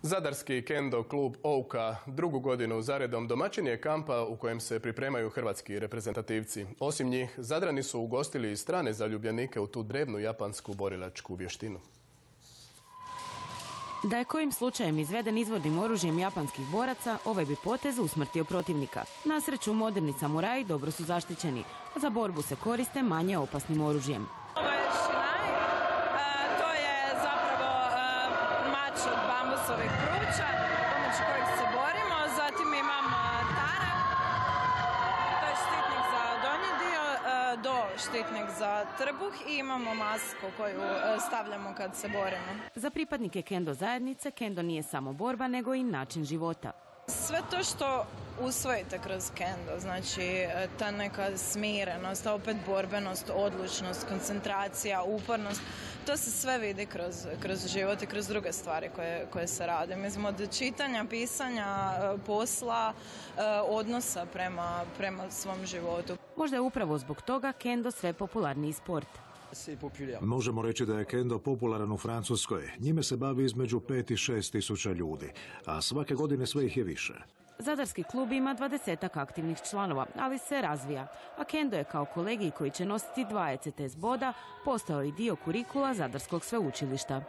Zadarski kendo klub Ouka drugu godinu zaredom domaćin je kampa u kojem se pripremaju hrvatski reprezentativci. Osim njih, Zadrani su ugostili i strane zaljubljenike u tu drevnu japansku borilačku vještinu. Da je kojim slučajem izveden izvornim oružjem japanskih boraca, ovaj bi potez usmrtio protivnika. Na sreću, moderni samuraji dobro su zaštićeni. Za borbu se koriste manje opasnim oružjem. Ovo je šinaj. To je zapravo mač od bambusovih pruća, pomoću kojeg se borimo. Zatim imam tarak. To je štitnik za donji dio, štitnik za trbuh i imamo masku koju stavljamo kad se borimo. Za pripadnike kendo zajednice, kendo nije samo borba, nego i način života. Sve to što usvojite kroz kendo, znači ta neka smirenost, opet borbenost, odlučnost, koncentracija, upornost, to se sve vidi kroz život i kroz druge stvari koje se rade. Mislim, od čitanja, pisanja, posla, odnosa prema svom životu. Možda je upravo zbog toga kendo sve popularniji sport. Možemo reći da je kendo popularan u Francuskoj. Njime se bavi između 5 i 6 tisuća ljudi, a svake godine sve ih je više. Zadarski klub ima 20-ak aktivnih članova, ali se razvija. A kendo je kao kolegij koji će nositi 2 ECTS boda postao i dio kurikula Zadarskog sveučilišta.